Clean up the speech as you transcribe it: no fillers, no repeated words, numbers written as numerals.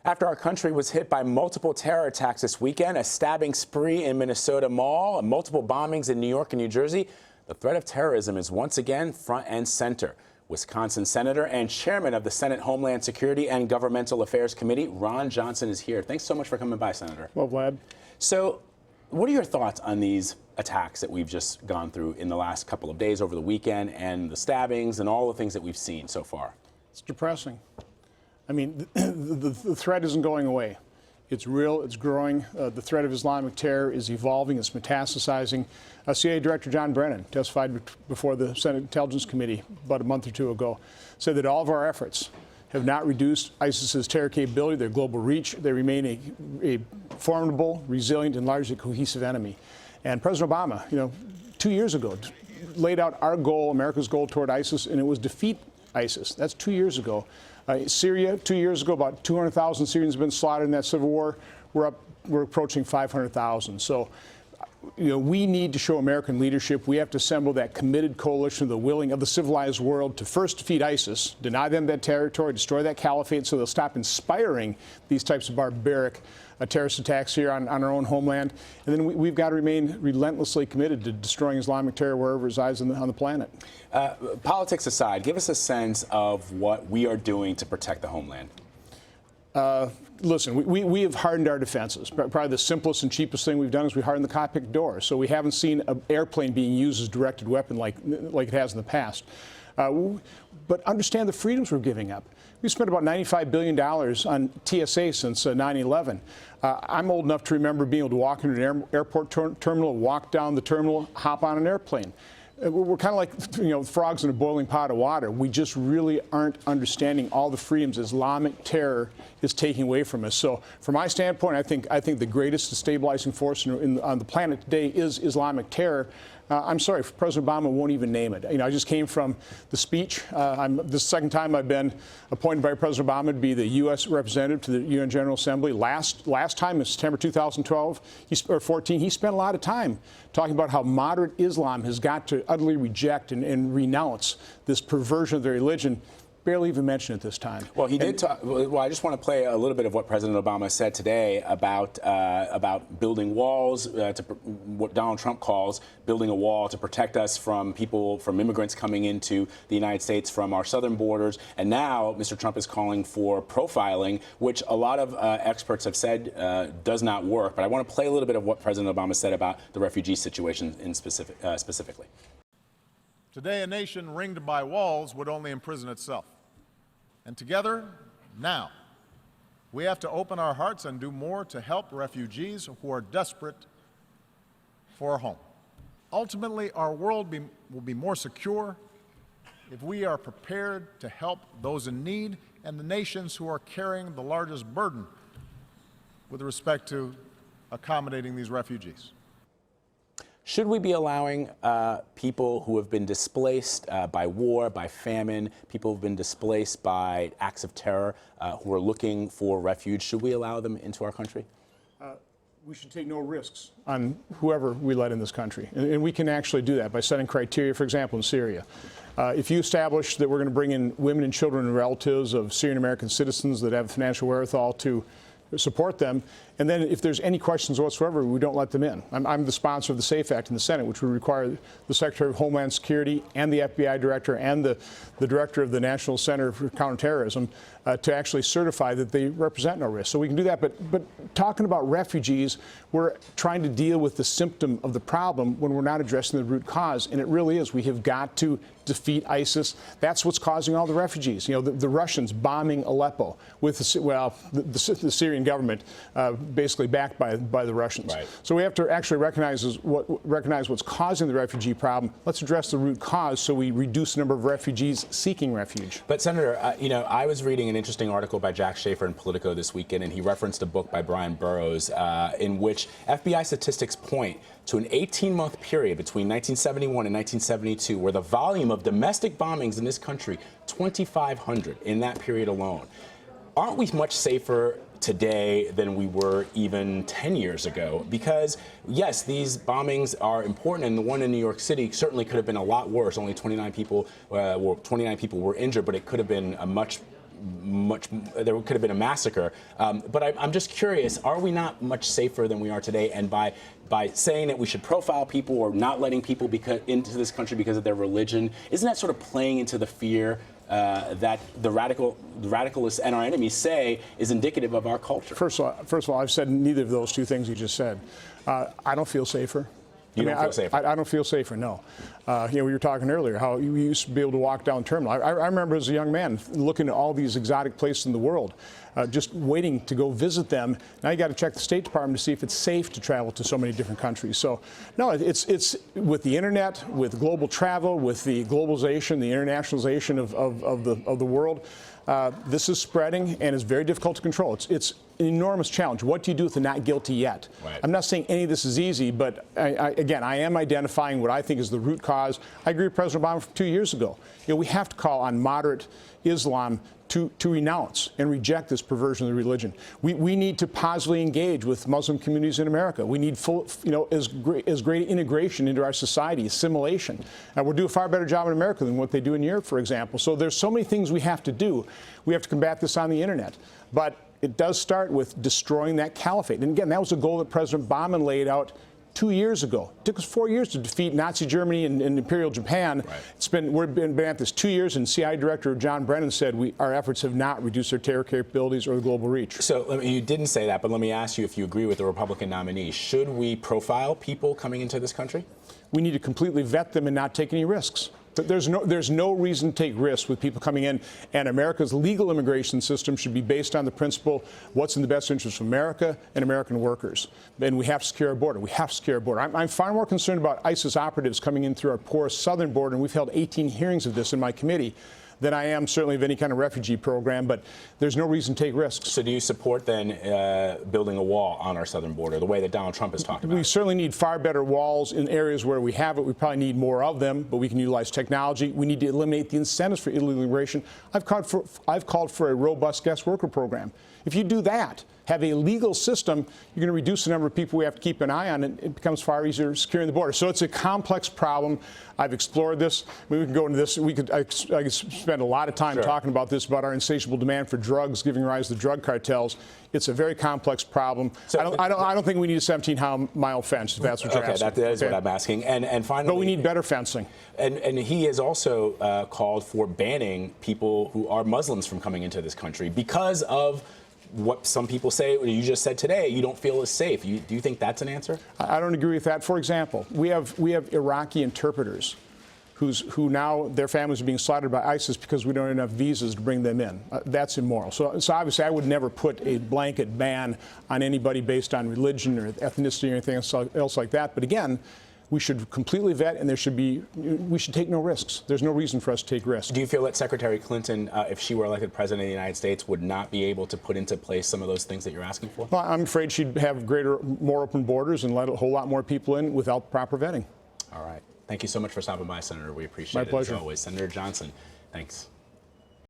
After our country was hit by multiple terror attacks this weekend, a stabbing spree in Minnesota Mall, multiple bombings in New York and New Jersey, the threat of terrorism is once again front and center. Wisconsin Senator and Chairman of the Senate Homeland Security and Governmental Affairs Committee, Ron Johnson, is here. Thanks so much for coming by, Senator. Well, Vlad. So, what are your thoughts on these attacks that we've just gone through in the last couple of days over the weekend, and the stabbings and all the things that we've seen so far? It's depressing. I mean, the threat isn't going away. It's real, it's growing. The threat of Islamic terror is evolving, it's metastasizing. CIA Director John Brennan testified before the Senate Intelligence Committee about a month or two ago, said that all of our efforts have not reduced ISIS's terror capability, their global reach. They remain a formidable, resilient, and largely cohesive enemy. And President Obama, 2 years ago, laid out our goal, America's goal toward ISIS, and it was defeat ISIS. That's 2 years ago. Syria, 2 years ago, about 200,000 Syrians have been slaughtered in that civil war. We're approaching 500,000. So, we need to show American leadership. We have to assemble that committed coalition of the willing of the civilized world to first defeat ISIS, deny them that territory, destroy that caliphate so they'll stop inspiring these types of barbaric terrorist attacks here on our own homeland. And then we've got to remain relentlessly committed to destroying Islamic terror wherever it resides on the planet. Politics aside, give us a sense of what we are doing to protect the homeland. Listen, we have hardened our defenses. Probably the simplest and cheapest thing we've done is we hardened the cockpit door. So we haven't seen an airplane being used as a directed weapon like it has in the past. But understand the freedoms we're giving up. We spent about $95 billion on TSA since 9/11. I'm old enough to remember being able to walk into an airport terminal, walk down the terminal, hop on an airplane. We're kind of like, frogs in a boiling pot of water. We just really aren't understanding all the freedoms Islamic terror is taking away from us. So, from my standpoint, I think the greatest destabilizing force on the planet today is Islamic terror. I'm sorry, President Obama won't even name it. I just came from the speech. This is the second time I've been appointed by President Obama to be the U.S. representative to the UN General Assembly. Last time in September 2012 or 14, he spent a lot of time talking about how moderate Islam has got to utterly reject and renounce this perversion of their religion. Barely even mentioned it this time. Well, he did talk. Well, I just want to play a little bit of what President Obama said today about building walls, what Donald Trump calls building a wall to protect us from immigrants coming into the United States from our southern borders. And now Mr. Trump is calling for profiling, which a lot of experts have said does not work. But I want to play a little bit of what President Obama said about the refugee situation specifically. Today, a nation ringed by walls would only imprison itself. And together, now, we have to open our hearts and do more to help refugees who are desperate for a home. Ultimately, our world will be more secure if we are prepared to help those in need and the nations who are carrying the largest burden with respect to accommodating these refugees. Should we be allowing people who have been displaced by war, by famine, people who have been displaced by acts of terror, who are looking for refuge, should we allow them into our country? We should take no risks on whoever we let in this country. And we can actually do that by setting criteria, for example, in Syria. If you establish that we're going to bring in women and children and relatives of Syrian American citizens that have financial wherewithal to support them, and then if there's any questions whatsoever, we don't let them in. I'm the sponsor of the SAFE Act in the Senate, which would require the Secretary of Homeland Security and the FBI Director and the Director of the National Center for Counterterrorism to actually certify that they represent no risk. So we can do that, but talking about refugees, we're trying to deal with the symptom of the problem when we're not addressing the root cause, and it really is. We have got to defeat ISIS. That's what's causing all the refugees. The Russians bombing Aleppo with the Syrian government basically backed by the Russians. Right. So we have to actually recognize what's causing the refugee problem. Let's address the root cause so we reduce the number of refugees seeking refuge. But Senator, I was reading an interesting article by Jack Schaefer in Politico this weekend, and he referenced a book by Brian Burrows in which FBI statistics point to an 18-month period between 1971 and 1972 where the volume of domestic bombings in this country, 2,500 in that period alone. Aren't we much safer today than we were even 10 years ago? Because, yes, these bombings are important, and the one in New York City certainly could have been a lot worse. Only 29 people were injured, but it could have been a much there could have been a massacre. But I'm just curious, are we not much safer than we are today? And by saying that we should profile people or not letting people into this country because of their religion, isn't that sort of playing into the fear that the radicalists and our enemies say is indicative of our culture? First of all, I've said neither of those two things you just said. I don't feel safer. You don't feel safer? I don't feel safer, no. We were talking earlier how you used to be able to walk down terminal. I remember as a young man looking at all these exotic places in the world, just waiting to go visit them. Now you got to check the State Department to see if it's safe to travel to so many different countries. So, no, it's with the internet, with global travel, with the globalization, the internationalization of the world. This is spreading and is very difficult to control. It's an enormous challenge. What do you do with the not guilty yet? Right. I'm not saying any of this is easy, but again, I am identifying what I think is the root cause. I agree with President Obama from 2 years ago. We have to call on moderate Islam to renounce and reject this perversion of the religion. We need to positively engage with Muslim communities in America. We need full, as great integration into our society, assimilation. We'll do a far better job in America than what they do in Europe, for example. So there's so many things we have to do. We have to combat this on the internet. But it does start with destroying that caliphate. And again, that was a goal that President Obama laid out 2 years ago. It took us 4 years to defeat Nazi Germany and Imperial Japan. Right. We've been at this 2 years, and CIA Director John Brennan said our efforts have not reduced their terror capabilities or the global reach. So you didn't say that, but let me ask you if you agree with the Republican nominee. Should we profile people coming into this country? We need to completely vet them and not take any risks. There's no reason to take risks with people coming in, and America's legal immigration system should be based on the principle what's in the best interest of America and American workers. And we have to secure our border. We have to secure our border. I'm far more concerned about ISIS operatives coming in through our porous southern border, and we've held 18 hearings of this in my committee, than I am certainly of any kind of refugee program, but there's no reason to take risks. So do you support then building a wall on our southern border, the way that Donald Trump has talked about? We certainly need far better walls in areas where we have it. We probably need more of them, but we can utilize technology. We need to eliminate the incentives for illegal immigration. I've called for a robust guest worker program. If you do that, have a legal system, you're going to reduce the number of people we have to keep an eye on, and it becomes far easier securing the border. So it's a complex problem. I've explored this. We can go into this. I could spend a lot of time talking about this, about our insatiable demand for drugs giving rise to drug cartels. It's a very complex problem. So I don't think we need a 17-mile fence, if that's what you're asking. That is what I'm asking. And finally, but we need better fencing. And he has also called for banning people who are Muslims from coming into this country because of what some people say, you just said today, you don't feel as safe. Do you think that's an answer? I don't agree with that. For example, we have Iraqi interpreters who now their families are being slaughtered by ISIS because we don't have enough visas to bring them in. That's immoral. So obviously I would never put a blanket ban on anybody based on religion or ethnicity or anything else like that. But again, we should completely vet, and we should take no risks. There's no reason for us to take risks. Do you feel that Secretary Clinton, if she were elected president of the United States, would not be able to put into place some of those things that you're asking for? Well, I'm afraid she'd have more open borders and let a whole lot more people in without proper vetting. All right. Thank you so much for stopping by, Senator. We appreciate it. My pleasure. As always. Senator Johnson, thanks.